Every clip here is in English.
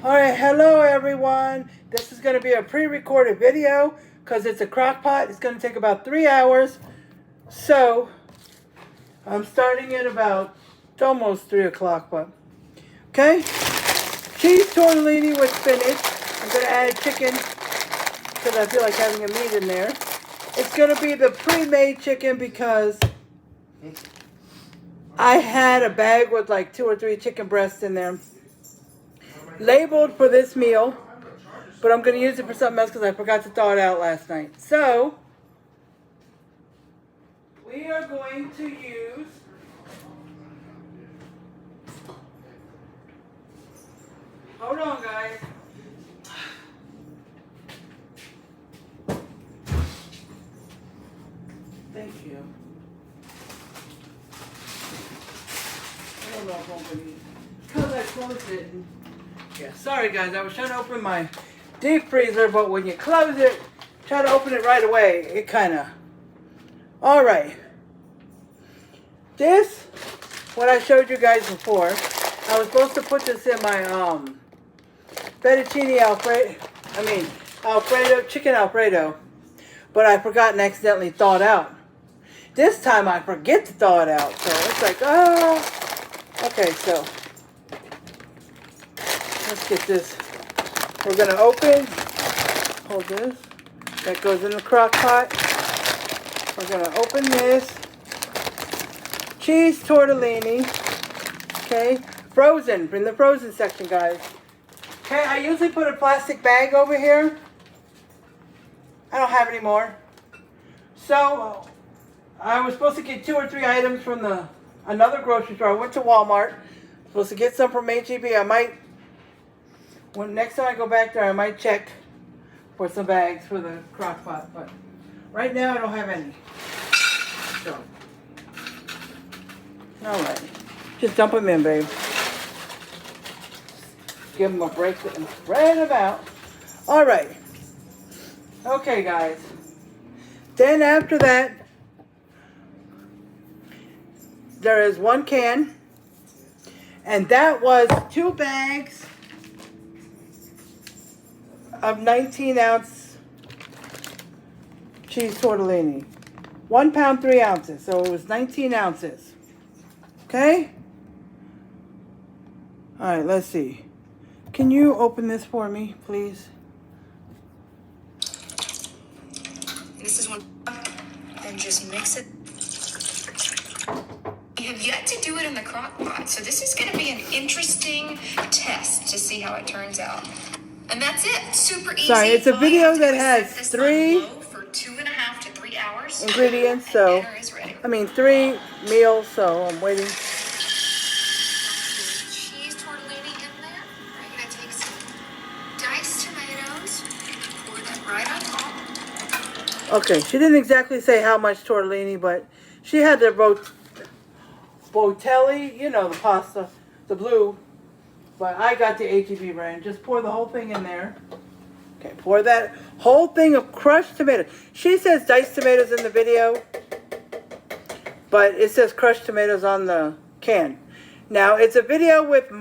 Alright, hello everyone. This is going to be a pre-recorded video because it's a crock pot. It's going to take about 3 hours. So, I'm starting at about, it's almost 3 o'clock, but, okay. Cheese tortellini with spinach. I'm going to add chicken because I feel like having a meat in there. It's going to be the pre-made chicken because I had a bag with like 2 or 3 chicken breasts in there. Labeled for this meal, but I'm going to use it for something else because I forgot to thaw it out last night. So, we are going to use hold on guys. Thank you. I don't know if I'm going to use it because I closed it. Yeah, sorry guys, I was trying to open my deep freezer, but when you close it, try to open it right away, it kind of... Alright. This, what I showed you guys before, I was supposed to put this in my fettuccine Alfredo, chicken Alfredo, but I forgot and accidentally thawed out. This time I forget to thaw it out, so it's like, okay, so... Let's get this. We're going to open. Hold this. That goes in the crock pot. We're going to open this. Cheese tortellini. Okay. Frozen. In the frozen section, guys. Okay. I usually put a plastic bag over here. I don't have any more. So, I was supposed to get 2 or 3 items from another grocery store. I went to Walmart. Supposed to get some from H-E-B. I might... When next time I go back there, I might check for some bags for the crock pot. But right now, I don't have any. So, all right. Just dump them in, babe. Give them a break and spread them out. All right. Okay, guys. Then after that, there is 1 can. And that was 2 bags of 19-ounce cheese tortellini. 1 pound, 3 ounces. So it was 19 ounces. Okay? Alright, let's see. Can you open this for me, please? This is one. Then just mix it. We have yet to do it in the crock pot, so this is going to be an interesting test to see how it turns out. And that's it. Super easy. Sorry, it's a video that has 3 for 2.5 to 3 hours. ingredients, so Dinner is ready. 3 meals, so I'm waiting. Cheese tortellini in there. We're gonna take some diced tomatoes, pour that right on top. Okay, she didn't exactly say how much tortellini, but she had the botelli, you know, the pasta, the blue. But I got the H-E-B brand. Just pour the whole thing in there. Okay, pour that whole thing of crushed tomatoes. She says diced tomatoes in the video, but it says crushed tomatoes on the can. Now, it's a video with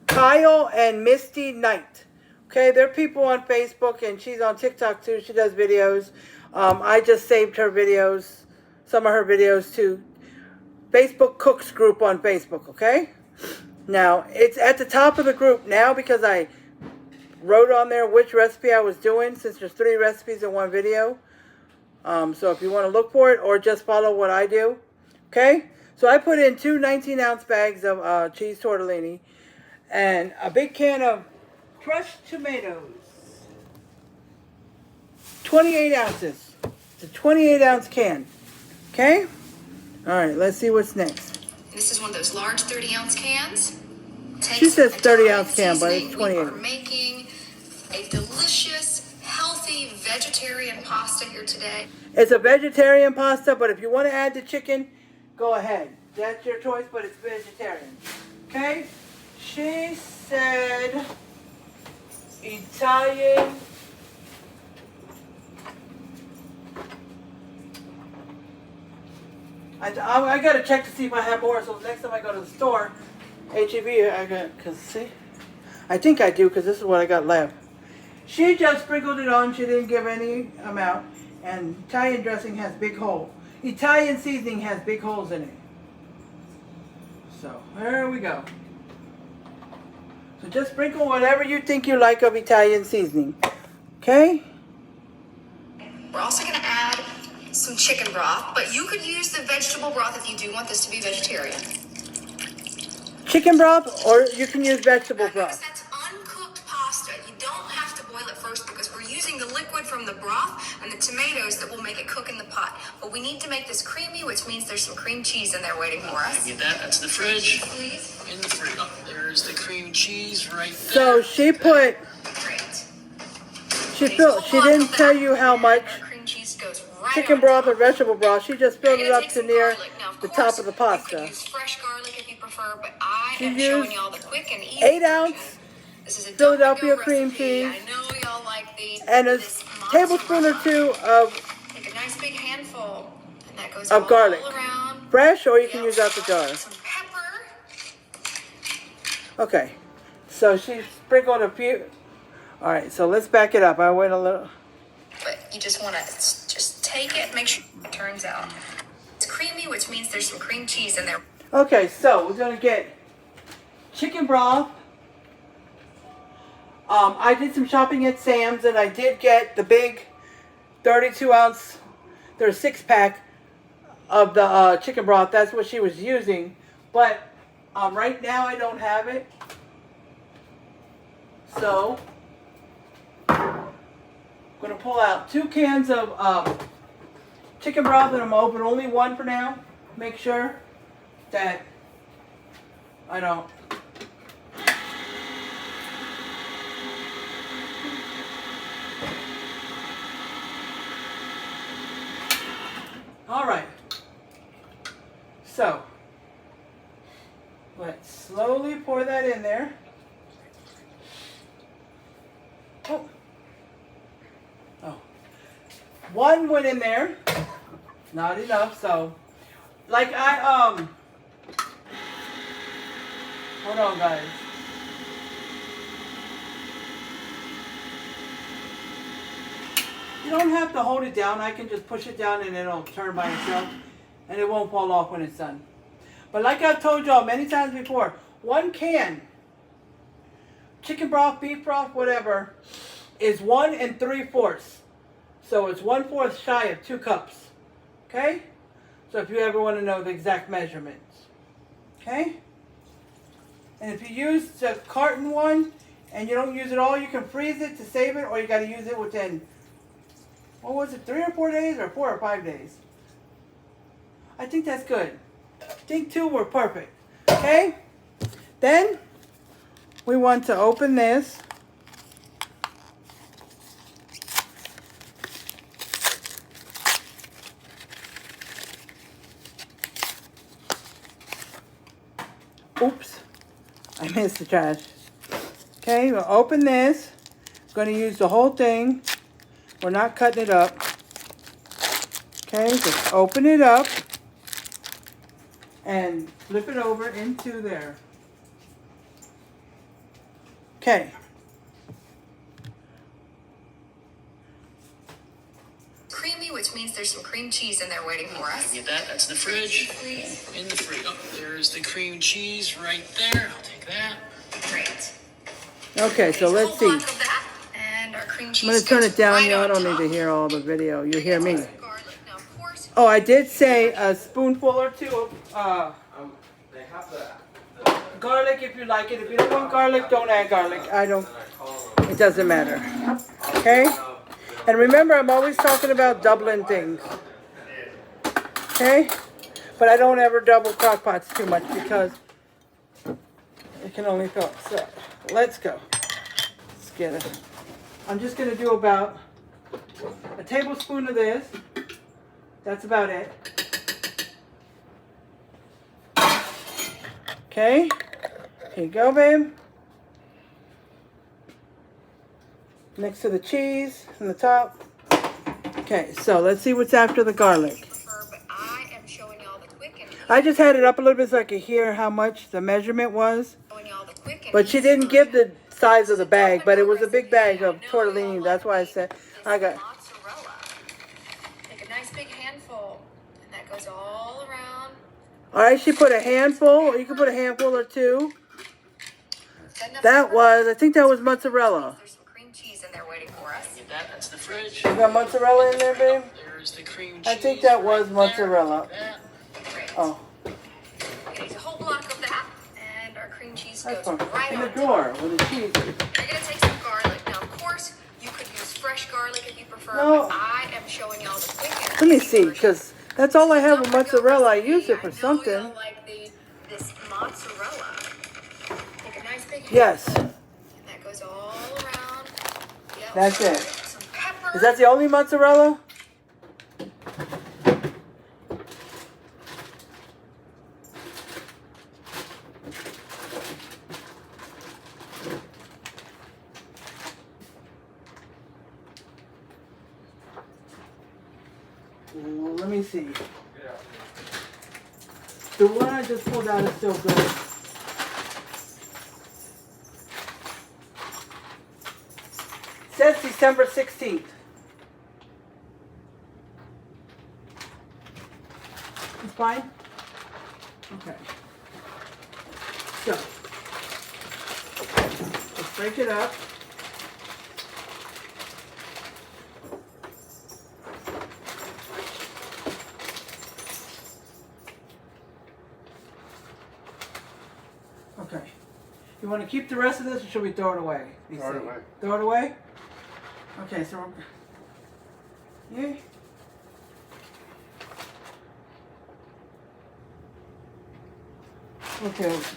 Kyle and Misty Knight. Okay, they're people on Facebook, and she's on TikTok too. She does videos. I just saved her videos, some of her videos to Facebook Cooks group on Facebook, okay? Now, it's at the top of the group now because I wrote on there which recipe I was doing since there's 3 recipes in one video. So if you want to look for it or just follow what I do. Okay? So I put in 2 19-ounce bags of cheese tortellini and a big can of crushed tomatoes. 28 ounces. It's a 28-ounce can. Okay? All right, let's see what's next. This is one of those large 30-ounce cans. She says 30-ounce can, but it's 28. We are making a delicious, healthy vegetarian pasta here today. It's a vegetarian pasta, but if you want to add the chicken, go ahead. That's your choice, but it's vegetarian. Okay? She said Italian. I got to check to see if I have more, so next time I go to the store, H-E-B, I got, because see, I think I do because this is what I got left. She just sprinkled it on. She didn't give any amount. And Italian dressing has big holes. Italian seasoning has big holes in it. So, there we go. So just sprinkle whatever you think you like of Italian seasoning. Okay? We're also going to add some chicken broth, but you could use the vegetable broth if you do want this to be vegetarian. Chicken broth, or you can use vegetable Notice broth. that's uncooked pasta. You don't have to boil it first because we're using the liquid from the broth and the tomatoes that will make it cook in the pot. But we need to make this creamy, which means there's some cream cheese in there waiting for us. Get that? That's the fridge. Please. In the fridge. Oh, there's the cream cheese right there. So she put, Great. she didn't tell you how much Our cream cheese goes right chicken on broth top. or vegetable broth. She just filled You're it gonna up take to some near garlic. Now, the course, top of the You pasta. could use fresh garlic if you prefer, but I She am used showing y'all the quick and easy 8 version. ounce This is a Philadelphia don't-let-go cream recipe. cheese I know y'all like these. and a This tablespoon or mozzarella. 2 of Take a nice big handful, and that goes Of all garlic. around. fresh, or you can Yep. use out the jar. Some pepper. Okay. So she sprinkled a few. All right. So let's back it up. I went a little. But you just want to just take it, make sure it turns out. It's creamy, which means there's some cream cheese in there. Okay. So we're gonna get chicken broth. I did some shopping at Sam's, and I did get the big 32 ounce. There's a 6-pack of the chicken broth. That's what she was using, but right now I don't have it. So I'm gonna pull out 2 cans of chicken broth, and I'm gonna open only one for now. Make sure that I don't. All right. So let's slowly pour that in there. Oh. Oh. One went in there. Not enough, so like hold on guys. You don't have to hold it down. I can just push it down and it'll turn by itself and it won't fall off when it's done. But like I've told y'all many times before, 1 can chicken broth, beef broth, whatever, is 1 3/4. So it's 1/4 shy of 2 cups. Okay? So if you ever want to know the exact measurements. Okay? And if you use the carton one and you don't use it all, you can freeze it to save it, or you got to use it within, what was it, 3 or 4 days, or 4 or 5 days? I think that's good. I think 2 were perfect. Okay? Then we want to open this. Oops, I missed the trash. Okay, we'll open this. Going to use the whole thing. We're not cutting it up. Okay, just open it up and flip it over into there. Okay. Creamy, which means there's some cream cheese in there waiting for us. Get that? That's the fridge. Please. In the fridge. Oh, there's the cream cheese right there. I'll take that. Great. Okay, so let's see. Whole block of that, and our cream cheese I'm going to turn goes it down right here. I on don't need top. to hear all the video. You hear me. Garlic. Now, of course, Oh, I did say a spoonful or 2 of They have the garlic if you like it. If you don't want garlic, don't add garlic. I don't. It doesn't matter. Okay? And remember, I'm always talking about doubling things. Okay? But I don't ever double crock pots too much because it can only fill. So, let's go. Let's get it. I'm just going to do about a tablespoon of this. That's about it. Okay? Here you go, babe. Next to the cheese on the top. Okay, so let's see what's after the garlic. but I am showing y'all the quick and I just had it up a little bit so I could hear how much the measurement was. showing y'all the quick But she didn't give the size of the bag, but it was a big bag of tortellini. That's why I said I got. Mozzarella. Take a nice big handful, and that goes all around. All right, she put a handful. You can put a handful or two. That was, I think that was mozzarella. There's some cream cheese in there waiting for us. Get that. That's the fridge. You got mozzarella in there, babe? There's the cream cheese. I think that was right mozzarella. there. Great. Oh, Okay, use a whole block of that, and our cream cheese goes that's fine. right In on the top. drawer with the cheese. You're gonna take some garlic. Now, of course, you could use fresh garlic if you prefer, No. but I am showing y'all the quick and Let me easy see, version. because that's all I have with Don't forget mozzarella. I recipe. use it for I know something. y'all like this mozzarella. Take a nice big Yes. handful, and that goes all around. Yep. That's it. Some pepper. Is that the only mozzarella? Let me see. The one I just pulled out is still good. Says December 16th. It's fine? Okay. So, let's break it up. Okay. You want to keep the rest of this, or should we throw it away? Throw it away. Throw it away? Okay, so yeah. Okay. Let's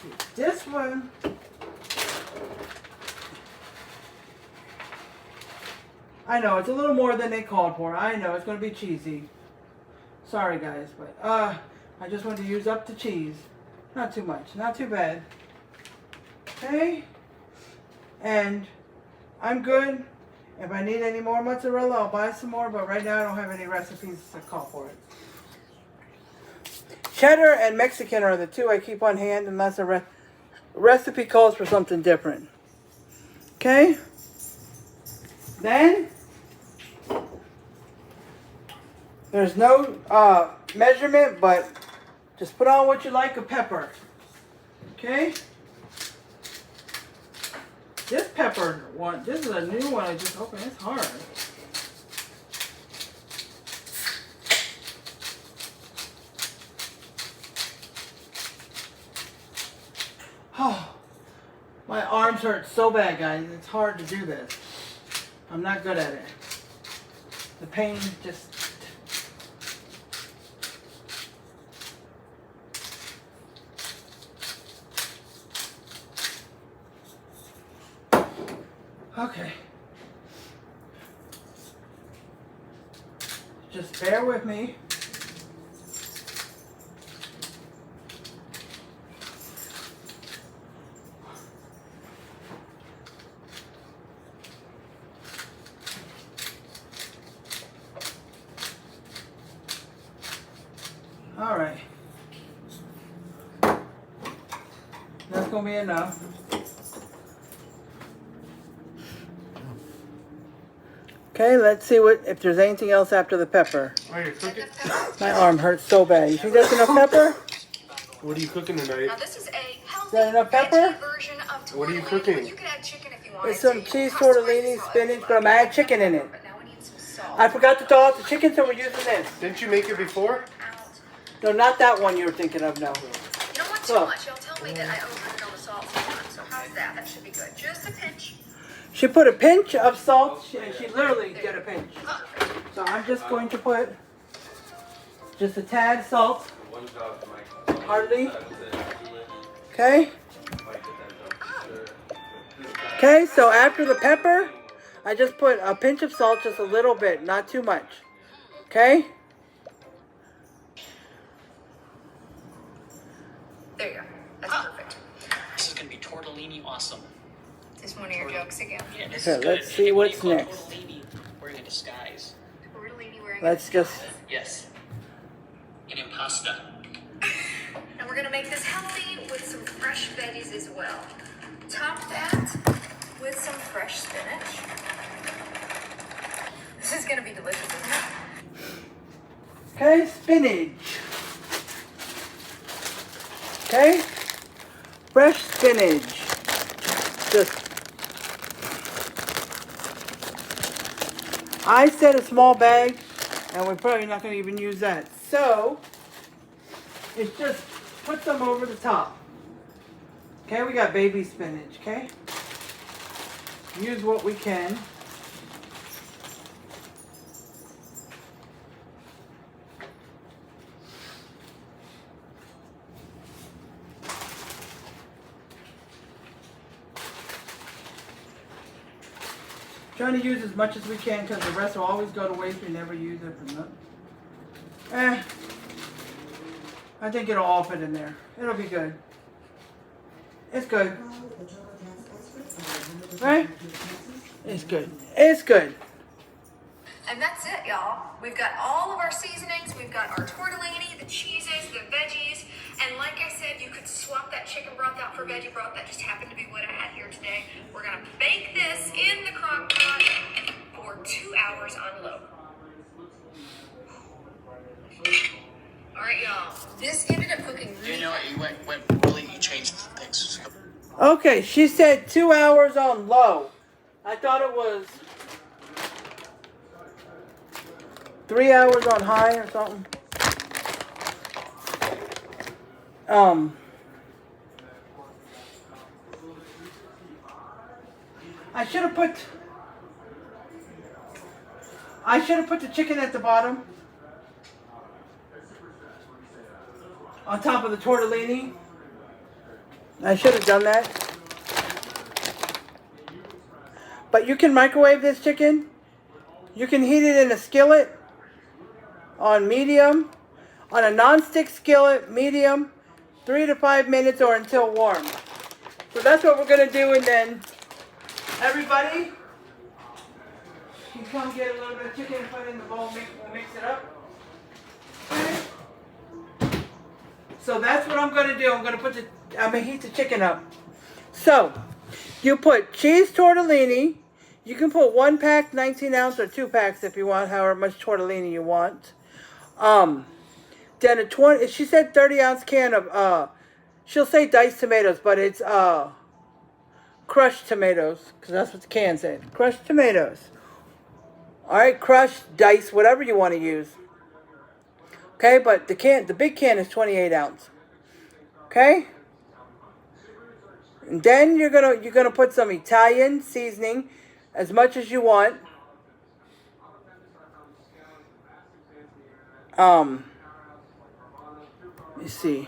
see. This one. I know it's a little more than they called for. I know it's going to be cheesy. Sorry guys, but I just wanted to use up the cheese. Not too much, not too bad. Okay? And I'm good. If I need any more mozzarella, I'll buy some more, but right now I don't have any recipes to call for it. Cheddar and Mexican are the two I keep on hand unless a recipe calls for something different. Okay? Then, there's no measurement, but just put on what you like of pepper. Okay? This pepper one, this is a new one I just opened. It's hard. Oh, my arms hurt so bad, guys. It's hard to do this. I'm not good at it. The pain just... Okay. Just bear with me. All right. That's gonna be enough. Okay, let's see if there's anything else after the pepper. Are you cooking? My arm hurts so bad. You think that's enough pepper? What are you cooking tonight? Now this is a healthy Is that enough pepper? veggie version of What are you tortellini. cooking? You could add chicken if you wanted It's some to. cheese Cross spices, tortellini, however spinach, you but I'm like. adding chicken in it. But now we need some salt. I forgot to thaw out the chicken, so we're using this. Didn't you make it before? Out. No, not that one you were thinking of, no. You don't want too Oh. much. Y'all tell me that I overdid on the salt sometimes. So how's that? That should be good. Just a pinch. She put a pinch of salt, and she literally did a pinch. So I'm just going to put just a tad salt, hardly. Okay? Okay, so after the pepper, I just put a pinch of salt, just a little bit, not too much. Okay? There you go. That's perfect. This is gonna be tortellini awesome. Is one of your jokes again? Yeah, this Okay, is let's good. see Hey, what do what's you call next. Tortellini wearing a disguise. Tortellini wearing Let's a just... disguise. Yes. An impasta. And we're gonna make this healthy with some fresh veggies as well. Top that with some fresh spinach. This is gonna be delicious, isn't it? Okay, spinach. Okay, fresh spinach. Just, I said a small bag, and we're probably not going to even use that. So, it's just put them over the top. Okay, we got baby spinach, okay? Use what we can. Trying to use as much as we can because the rest will always go to waste. We never use it for nothing. I think it'll all fit in there. It'll be good. It's good. Right? It's good. It's good. And that's it, y'all. We've got all of our seasonings. We've got our tortellini, the cheeses, the veggies. And like I said, you could swap that chicken broth out for veggie broth. That just happened to be what I had here today. We're going to bake this in the crock pot for 2 hours on low. All right, y'all. This ended up cooking really You know what? You changed things. Okay, she said 2 hours on low. I thought it was 3 hours on high or something. I should have put the chicken at the bottom on top of the tortellini. I should have done that. But you can microwave this chicken. You can heat it in a skillet on medium, on a non-stick skillet, medium, 3 to 5 minutes or until warm. So that's what we're going to do, and then everybody can come get a little bit of chicken and put it in the bowl, we'll mix it up. Okay. So that's what I'm going to do. I'm going to heat the chicken up. So, you put cheese tortellini. You can put 1 pack, 19 ounce, or 2 packs if you want, however much tortellini you want. Then she said 30 ounce can of, she'll say diced tomatoes, but it's crushed tomatoes, because that's what the can said. Crushed tomatoes. Alright, crushed, diced, whatever you want to use. Okay, but the big can is 28 ounce. Okay? And then you're gonna put some Italian seasoning, as much as you want. Let me see.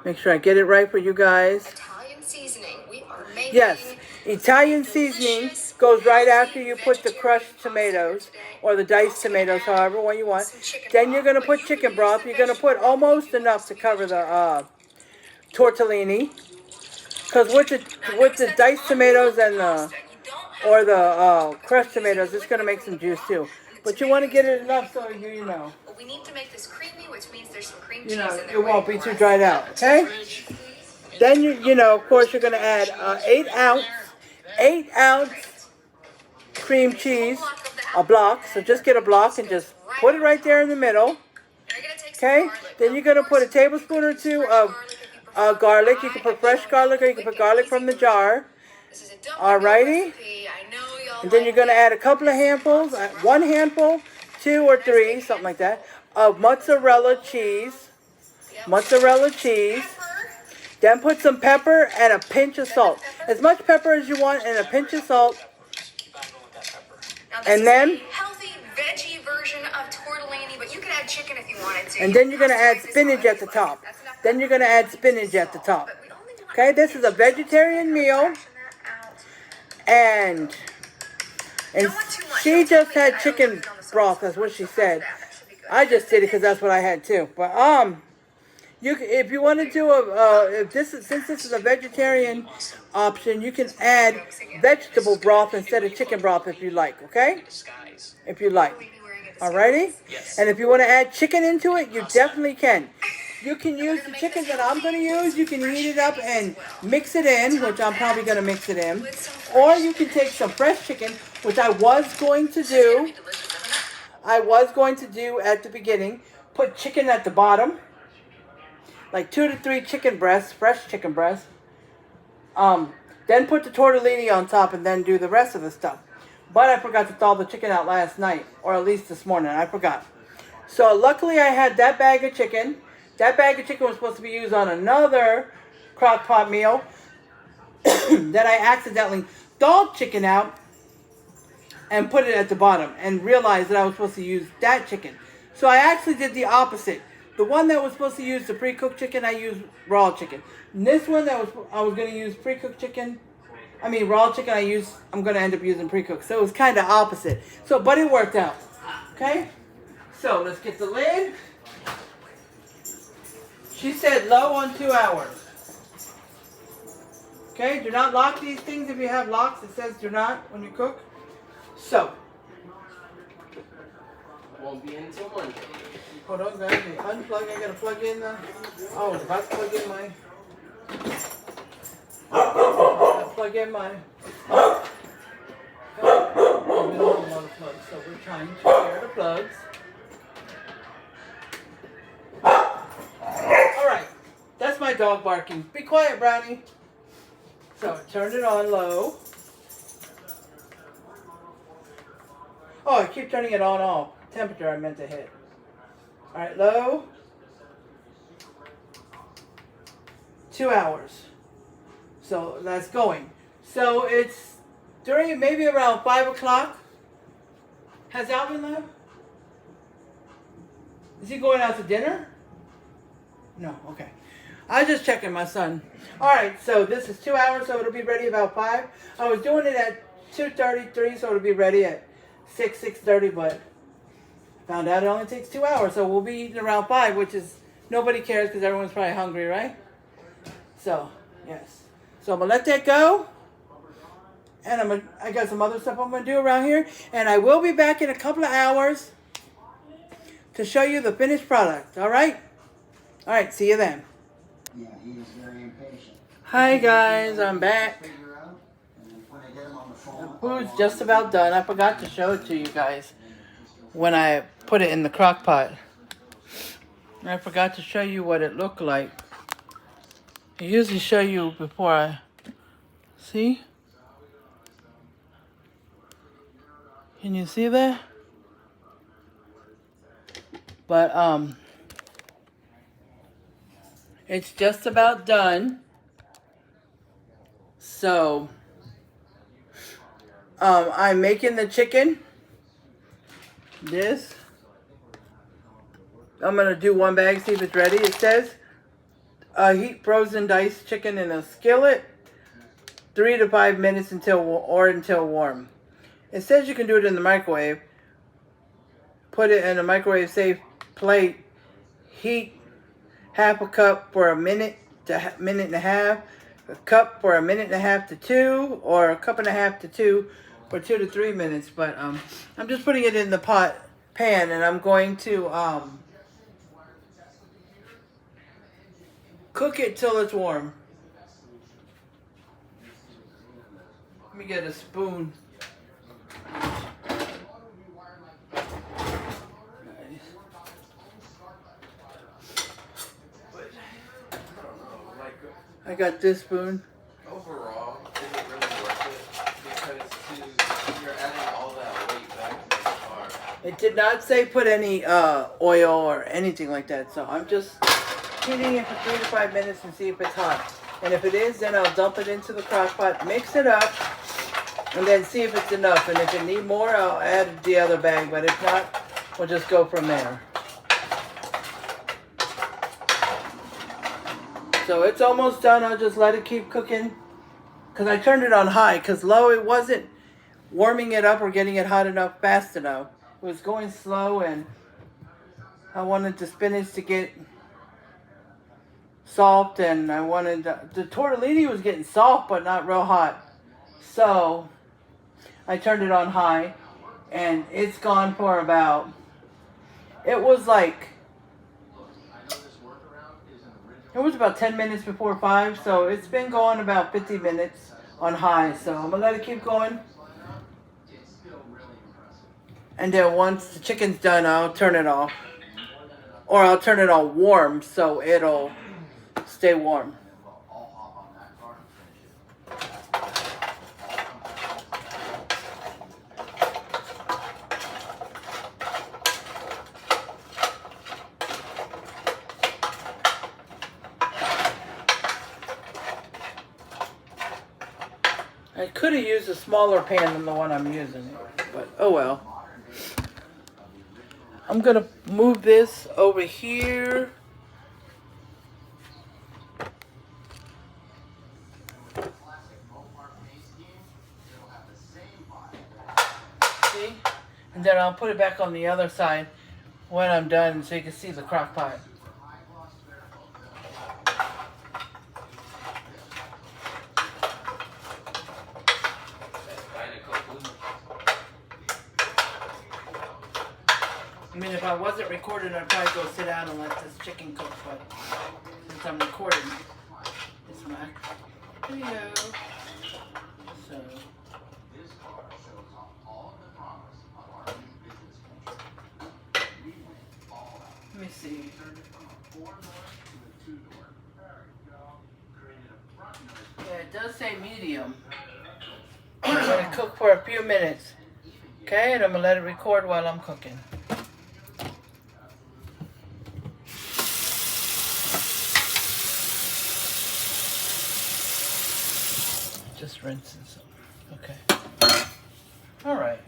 Make sure I get it right for you guys. Italian seasoning. We are making Yes, Italian seasoning goes right after you put the crushed tomatoes or the diced tomatoes, however one you want. Then you're going to put chicken broth. You're going to put almost enough to cover the tortellini. Because with the diced tomatoes and the crushed tomatoes, it's going to make some juice too. But you want to get it enough so you know. We need to make this creamy, which means there's some cream cheese in there. It won't be too dried out, okay? Then of course, you're gonna add 8 ounce cream cheese, a block. So just get a block and just put it right there in the middle, okay? Then you're gonna put a tablespoon or 2 of garlic. You can put fresh garlic or you can put garlic from the jar. Alrighty. And then you're gonna add a couple of handfuls, 1 handful, 2 or 3, something like that, of mozzarella cheese. Then put some pepper and a pinch of salt. As much pepper as you want and a pinch of salt. And then healthy veggie version of tortellini, but you can add chicken if you wanted to. And then you're gonna add spinach at the top. Okay, this is a vegetarian meal. And she just had chicken broth, that's what she said. I just did it because that's what I had too. But if you want to do since this is a vegetarian option, you can add vegetable broth instead of chicken broth if you like. Okay, if you like. Alrighty. And if you want to add chicken into it, you definitely can. You can use the chicken that I'm going to use. You can heat it up and mix it in, which I'm probably going to mix it in. Or you can take some fresh chicken, which I was going to do. I was going to do at the beginning. Put chicken at the bottom. Like 2 to 3 chicken breasts, fresh chicken breasts. Then put the tortellini on top and then do the rest of the stuff. But I forgot to thaw the chicken out last night, or at least this morning. I forgot. So luckily I had that bag of chicken. That bag of chicken was supposed to be used on another crock pot meal. That I accidentally thawed chicken out and put it at the bottom and realized that I was supposed to use that chicken. So I actually did the opposite. The one that was supposed to use the pre-cooked chicken, I used raw chicken. And this one that I was going to use pre-cooked chicken, raw chicken, I'm going to end up using pre-cooked. So it was kind of opposite. So, but it worked out. Okay? So let's get the lid. She said low on 2 hours. Okay, do not lock these things. If you have locks, it says do not when you cook. So. Won't be until Monday. Hold on, guys. Unplug. I gotta plug in the. Oh, I was about to plug in my. Plug in my. Oh, we don't have a lot of plugs, so we're trying to share the plugs. Alright, that's my dog barking. Be quiet, Brownie. So, turn it on low. Oh, I keep turning it on off. Temperature I meant to hit. Alright, low. 2 hours. So, that's going. So, it's during maybe around 5 o'clock. Has Alvin left? Is he going out to dinner? No, okay. I was just checking my son. Alright, so this is 2 hours, so it'll be ready about 5. I was doing it at 2:33, so it'll be ready at 6:30, but found out it only takes 2 hours, so we'll be eating around 5, which is, nobody cares because everyone's probably hungry, right? So, yes. So I'm going to let that go. And I got some other stuff I'm going to do around here. And I will be back in a couple of hours to show you the finished product. All right? All right, see you then. Yeah, he is very impatient. Hi, guys. I'm back. The food's just about done. I forgot to show it to you guys when I put it in the crock pot. I forgot to show you what it looked like. I usually show you before I... See? Can you see that? But, it's just about done. So, I'm making the chicken. This. I'm going to do one bag, see if it's ready. It says, heat frozen diced chicken in a skillet, 3 to 5 minutes until warm. It says you can do it in the microwave. Put it in a microwave safe plate. Heat half a cup for a minute to minute and a half. A cup for a minute and a half to 2, or a cup and a half to 2 for 2 to 3 minutes. But I'm just putting it in the pan, and I'm going to cook it till it's warm. Let me get a spoon. I got this spoon. Overall, is it really worth it? Because you're adding all that weight back to the car. It did not say put any oil or anything like that, so I'm just heating it for 3 to 5 minutes and see if it's hot. And if it is, then I'll dump it into the crock pot, mix it up, and then see if it's enough. And if it need more, I'll add the other bag, but if not, we'll just go from there. So it's almost done. I'll just let it keep cooking. Because I turned it on high. Because low, it wasn't warming it up or getting it hot enough fast enough. It was going slow, and I wanted the spinach to get soft. And I wanted... the tortellini was getting soft, but not real hot. So I turned it on high. And it's gone for about... It was like... It was about 10 minutes before 5, so it's been going about 50 minutes on high. So I'm gonna let it keep going. And then once the chicken's done, I'll turn it off. Or I'll turn it on warm so it'll stay warm. I could have used a smaller pan than the one I'm using, but oh well. I'm gonna move this over here. See? And then I'll put it back on the other side when I'm done so you can see the crock pot. I mean, if I wasn't recording, I'd probably go sit down and let this chicken cook, but since I'm recording, it's my video. So, let me see. Yeah, it does say medium. I'm gonna cook for a few minutes. Okay, and I'm gonna let it record while I'm cooking. Just rinsing some. Okay. All right.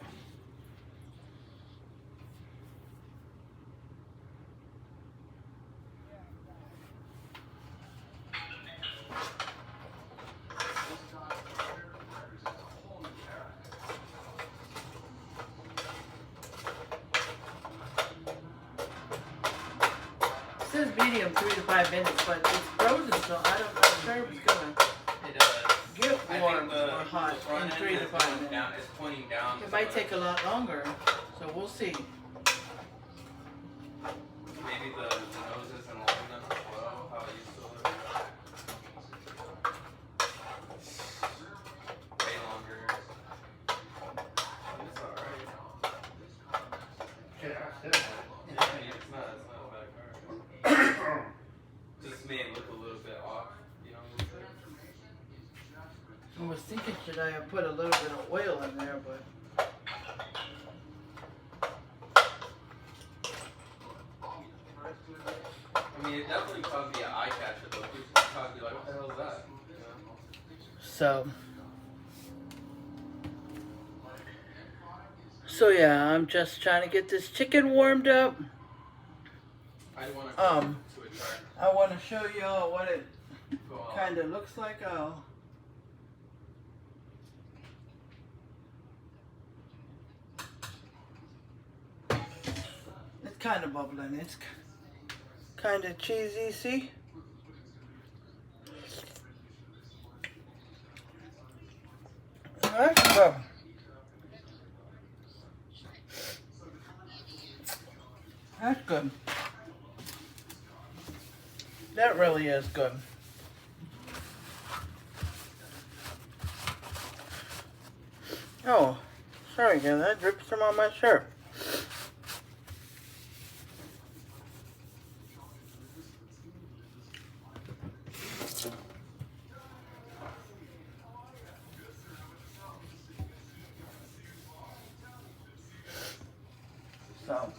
It says medium 3 to 5 minutes, but it's frozen, so I don't know if it's gonna get warm or hot in 3 to 5 minutes. It's pointing down. It might take a lot longer, so we'll see. Maybe the nose isn't long enough as well, how it used to look. Way longer. It's alright. Yeah, It's not a bad card. Just made it look a little bit off, you know what I'm saying? I was thinking, should I have put a little bit of oil in there, but I mean, it definitely caused me an eye catcher though. People caused me like, what the hell is that? You know? so yeah, I'm just trying to get this chicken warmed up. I didn't want to to a track. I want to show y'all what it Go on. kind of looks like. Oh. It's kind of bubbling. It's kind of cheesy, see? That's good. That's good. That really is good. Oh, sorry again. That dripped some on my shirt. So.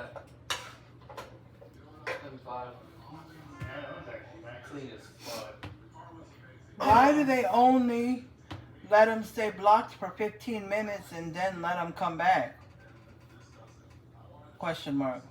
Yeah. 75. Clean as fuck. Why do they only let them stay blocked for 15 minutes and then let them come back? Question mark.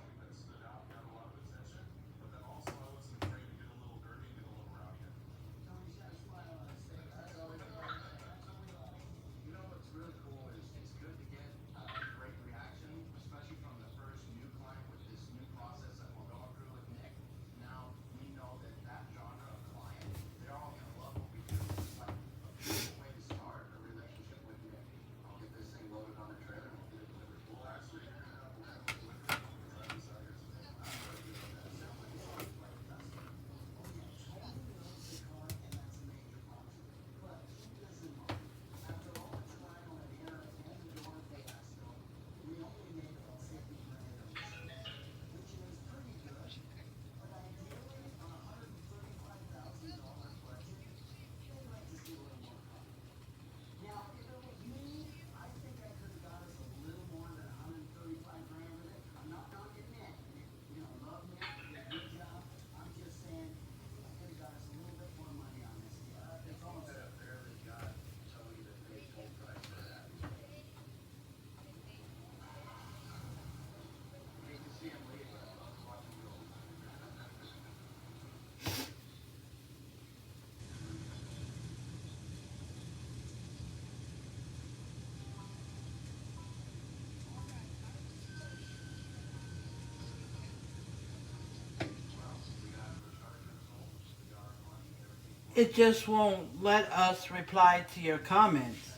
It just won't let us reply to your comments.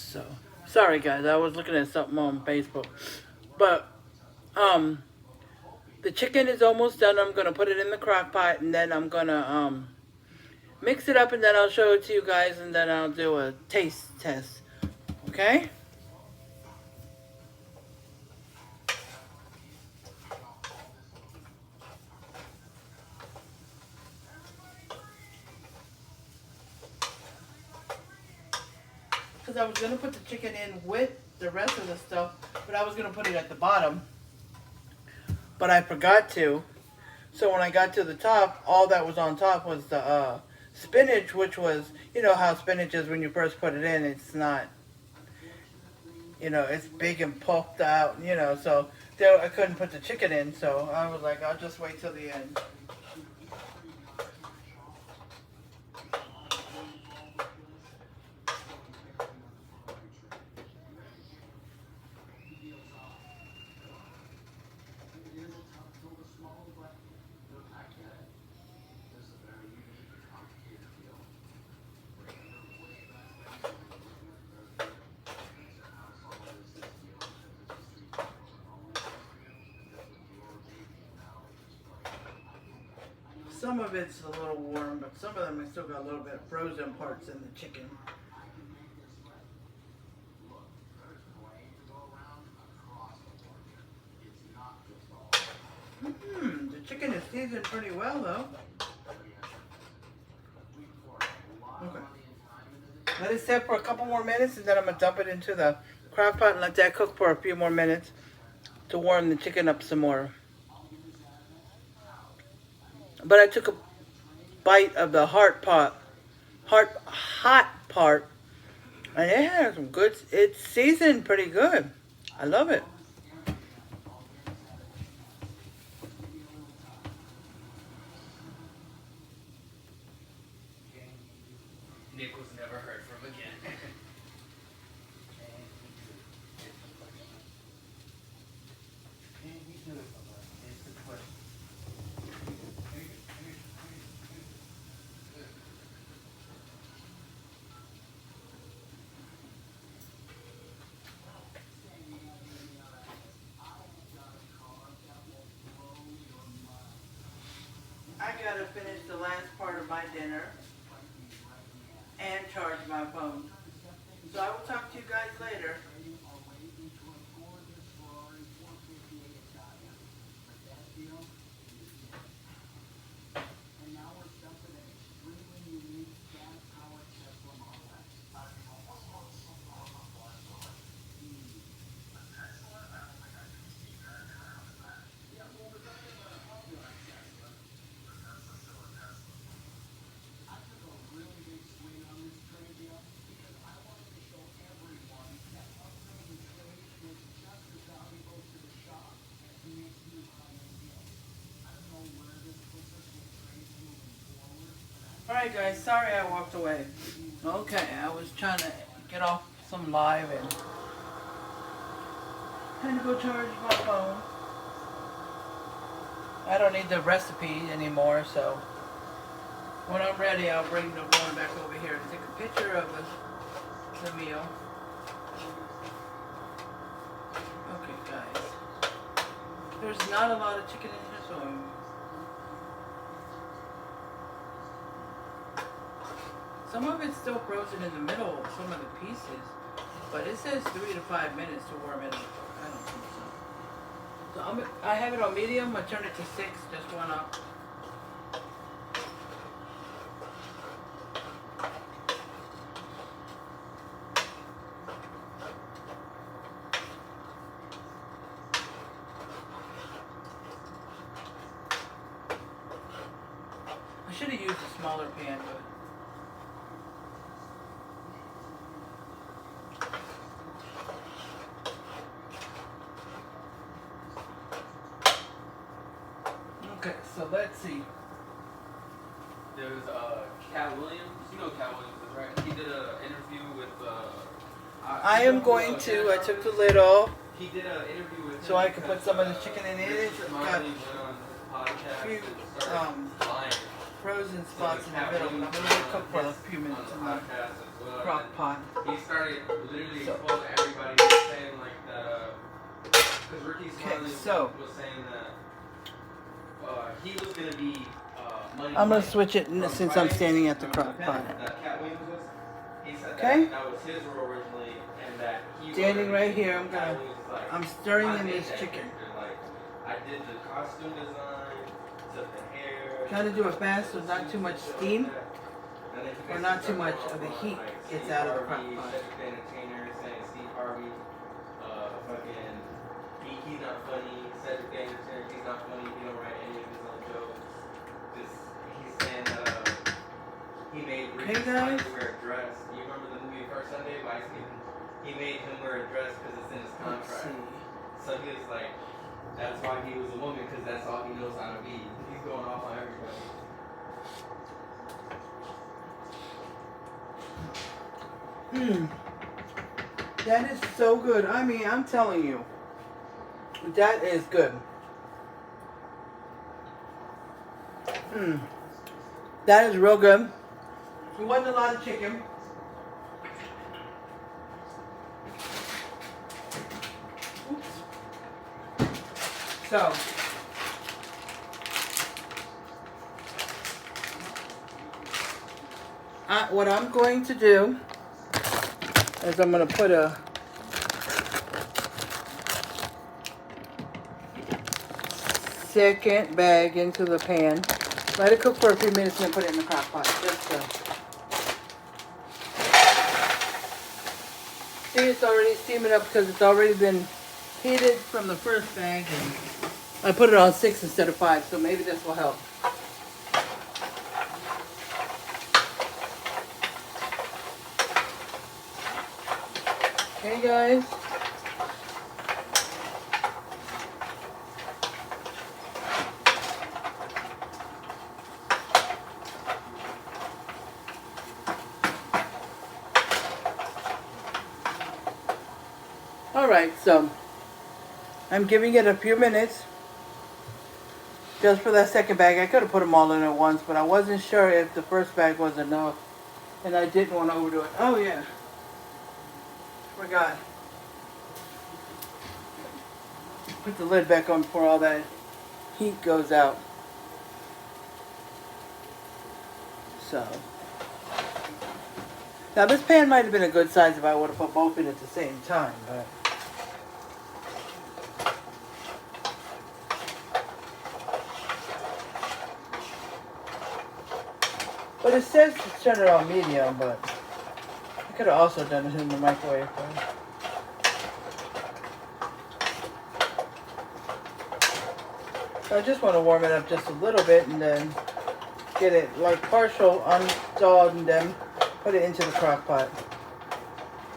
So, sorry guys, I was looking at something on Facebook. But, the chicken is almost done. I'm going to put it in the crock pot and then I'm going to, mix it up and then I'll show it to you guys and then I'll do a taste test. Okay? Because I was going to put the chicken in with the rest of the stuff, but I was going to put it at the bottom. But I forgot to. So when I got to the top, all that was on top was the spinach, which was, you know how spinach is when you first put it in. It's not, you know, it's big and puffed out, you know. So there, I couldn't put the chicken in. So I was like, I'll just wait till the end. Some of it's a little warm, but some of them I still got a little bit of frozen parts in the chicken. The chicken is seasoned pretty well though. Okay. Let it sit for a couple more minutes and then I'm going to dump it into the crock pot and let that cook for a few more minutes to warm the chicken up some more. But I took a bite of the hot part, and it has some good, it's seasoned pretty good. I love it. Nick was never heard from again. I gotta finish the last part of my dinner and charge my phone. So I will talk to you guys later. Alright guys, sorry I walked away. Okay, I was trying to get off some live and had to go charge my phone. I don't need the recipe anymore, so when I'm ready I'll bring the phone back over here to take a picture of the meal. Okay guys, there's not a lot of chicken in here, so some of it's still frozen in the middle of some of the pieces, but it says 3 to 5 minutes to warm it up. I don't think so. So I have it on medium. I turned it to 6, just one up. I should have used a smaller pan, but okay, so let's see. There was Cat Williams. You know Cat Williams, right? He did an interview with. I am going to. I took the lid off He did an interview with. so I can put some of the chicken in it. It's got Marley went on his podcast few, and started lying. frozen spots in the middle. I'm going to let it cook for a few minutes in the Podcast as well. crock pot. He started literally So- exposing everybody. He was saying like that. Because Ricky Smiley so- was saying that he was going to be money. I'm going to Mike switch it from since I'm Friday. standing at the Remember crock the pot. pen that Cat Williams was? He said Okay. that was his role originally, and that he Standing was- right here, I'm Cat gonna- Williams was like, I'm stirring I in made this that chicken. character, like, I did the costume design, took the hair. Trying to do it fast so not too much steam or not too much of the heat gets out of the crock pot. Cedric the Entertainer saying Steve Harvey, fucking, he's not funny. Cedric the Entertainer, he's not funny. He don't write any of his own jokes. Just, he's saying that he made Ricky guys. Smiley wear a dress. You remember the movie First Sunday by Ice Cube? He made him wear a dress because it's in his Let's contract. see. So he was like, that's why he was a woman, because that's all he knows how to be. He's going off on everybody. That is so good. I mean, I'm telling you. That is good. That is real good. It wasn't a lot of chicken. Oops. So, what I'm going to do is I'm going to put a second bag into the pan. Let it cook for a few minutes and then put it in the crock pot. Just to see, it's already steaming up because it's already been heated from the first bag. And I put it on 6 instead of 5, so maybe this will help. Okay, guys. Alright, so I'm giving it a few minutes just for that second bag. I could have put them all in at once, but I wasn't sure if the first bag was enough, and I didn't want to overdo it. Oh yeah, forgot. Put the lid back on before all that heat goes out. So. Now this pan might have been a good size if I would have put both in at the same time, but. But it says to turn it on medium, but I could have also done it in the microwave. But. So I just want to warm it up just a little bit and then get it like partial unthawed and then put it into the crock pot.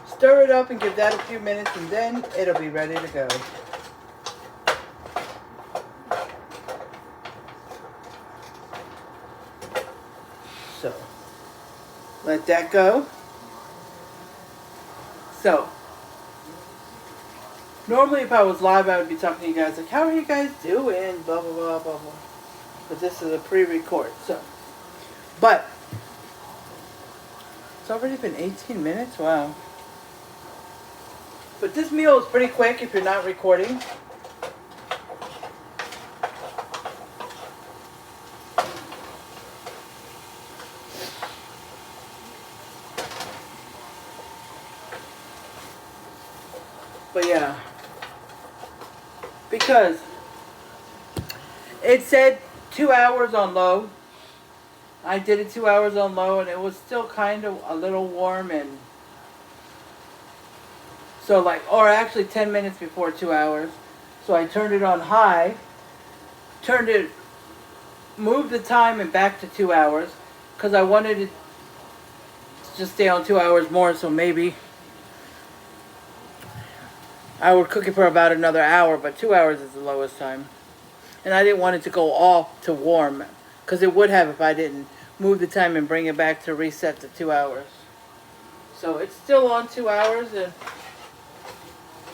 Stir it up and give that a few minutes and then it'll be ready to go. So, let that go. So, normally if I was live I would be talking to you guys like, how are you guys doing? Blah, blah, blah, blah, blah. But this is a pre-record, so. But, it's already been 18 minutes? Wow. But this meal is pretty quick if you're not recording. But yeah, because it said 2 hours on low. I did it 2 hours on low and it was still kind of a little warm, and so like, or actually 10 minutes before 2 hours. So I turned it on high, moved the time and back to 2 hours because I wanted it to just stay on 2 hours more, so maybe I would cook it for about another hour, but 2 hours is the lowest time. And I didn't want it to go off to warm, because it would have if I didn't move the time and bring it back to reset to 2 hours. So it's still on 2 hours,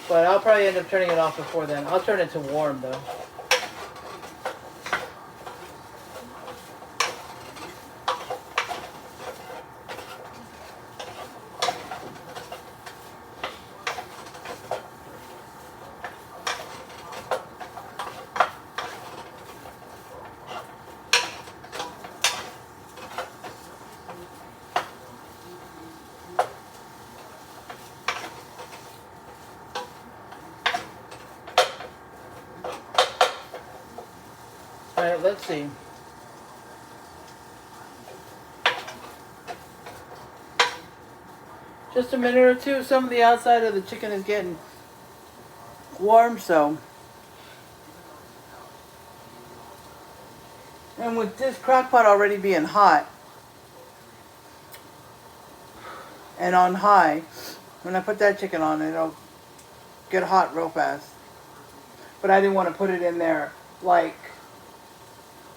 but I'll probably end up turning it off before then. I'll turn it to warm though. Alright, let's see. Just a minute or two. Some of the outside of the chicken is getting warm, so. And with this crock pot already being hot and on high, when I put that chicken on, it'll get hot real fast. But I didn't want to put it in there like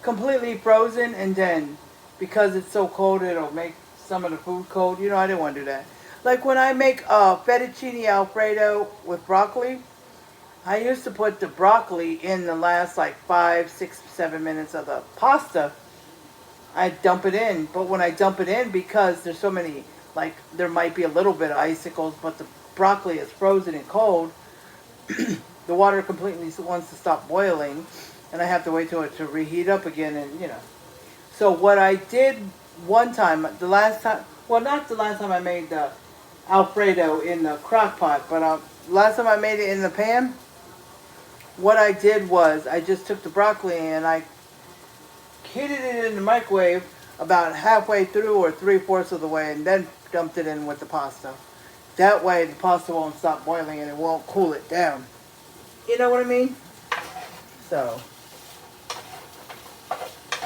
completely frozen, and then because it's so cold it'll make some of the food cold. You know, I didn't want to do that. Like when I make fettuccine alfredo with broccoli, I used to put the broccoli in the last like 5, 6, 7 minutes of the pasta. I dump it in, but when I dump it in, because there's so many, like there might be a little bit of icicles, but the broccoli is frozen and cold, the water completely wants to stop boiling, and I have to wait till it to reheat up again, and you know. So what I did one time, the last time, well, not the last time I made the Alfredo in the crock pot, but last time I made it in the pan, what I did was I just took the broccoli and I heated it in the microwave about halfway through or 3/4 of the way, and then dumped it in with the pasta. That way the pasta won't stop boiling and it won't cool it down. You know what I mean? So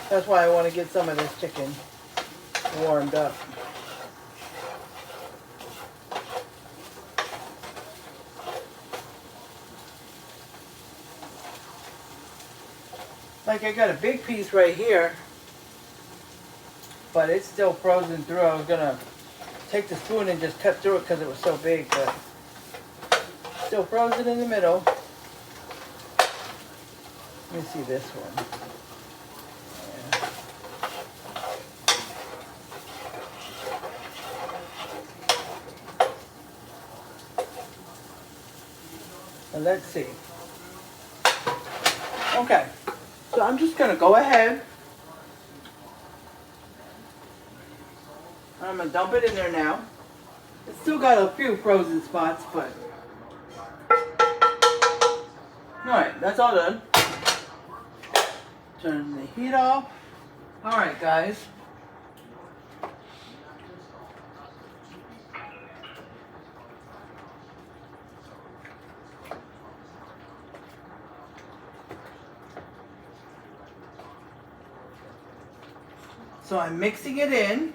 that's why I want to get some of this chicken warmed up. Like I got a big piece right here, but it's still frozen through. I was gonna take the spoon and just cut through it because it was so big, but still frozen in the middle. Let me see this one. Yeah. And let's see. Okay. So I'm just going to go ahead I'm gonna dump it in there now. It's still got a few frozen spots, but. Alright, that's all done. Turn the heat off. Alright, guys. So I'm mixing it in.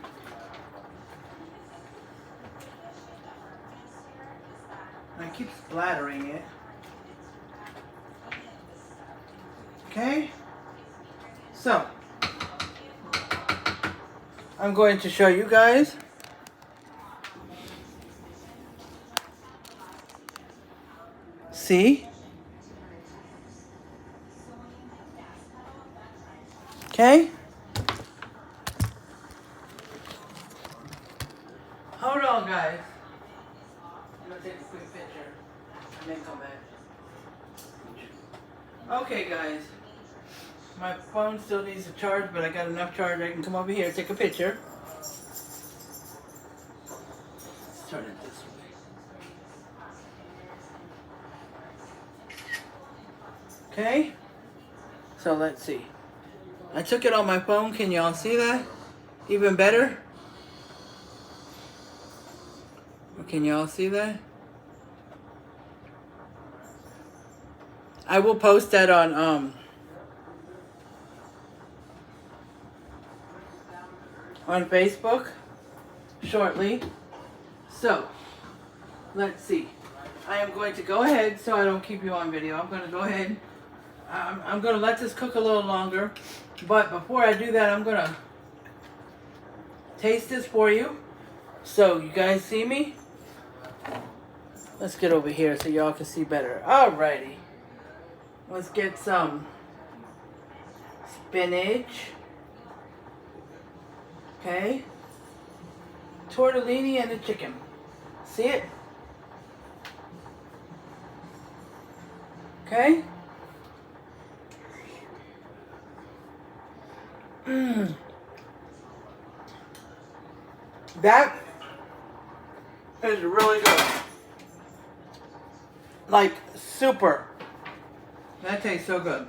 And I keep splattering it. Okay? So, I'm going to show you guys. See? Okay? Hold on, guys. I'm gonna take a quick picture and then come back. Okay, guys. My phone still needs to charge, but I got enough charge I can come over here and take a picture. Let's turn it this way. Okay? So let's see. I took it on my phone. Can y'all see that? Even better? Can y'all see that? I will post that on Facebook shortly. So, let's see. I am going to go ahead, so I don't keep you on video. I'm going to go ahead. I'm going to let this cook a little longer. But before I do that, I'm going to taste this for you. So, you guys see me? Let's get over here so y'all can see better. Alrighty. Let's get some spinach. Okay. Tortellini and the chicken. See it? Okay. That is really good. Like, super. That tastes so good.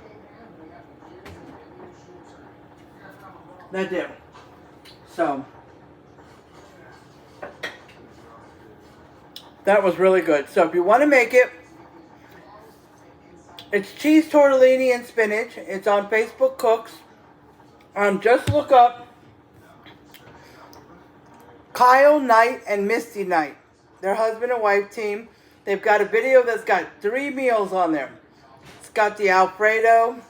That did. So, that was really good. So if you want to make it, it's cheese tortellini and spinach. It's on Facebook Cooks. Just look up Kyle Knight and Misty Knight. They're husband and wife team. They've got a video that's got 3 meals on there. It's got the Alfredo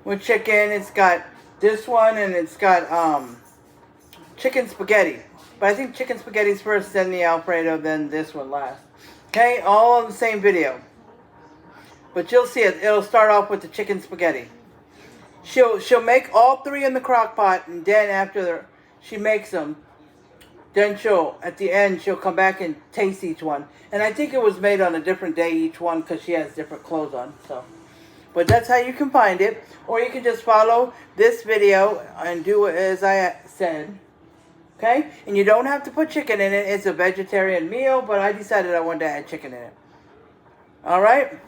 with chicken. It's got this one, and it's got chicken spaghetti. But I think chicken spaghetti's first, then the Alfredo, then this one last. Okay, all on the same video. But you'll see it. It'll start off with the chicken spaghetti. She'll make all 3 in the crock pot, and then after she makes them, then at the end, she'll come back and taste each one. And I think it was made on a different day, each one, because she has different clothes on. So, but that's how you can find it. Or you can just follow this video and do as I said. Okay? And you don't have to put chicken in it. It's a vegetarian meal, but I decided I wanted to add chicken in it. Alright?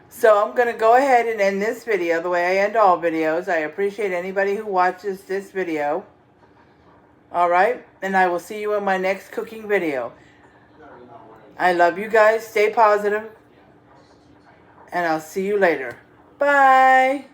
So I'm going to go ahead and end this video the way I end all videos. I appreciate anybody who watches this video. Alright? And I will see you in my next cooking video. I love you guys. Stay positive. And I'll see you later. Bye.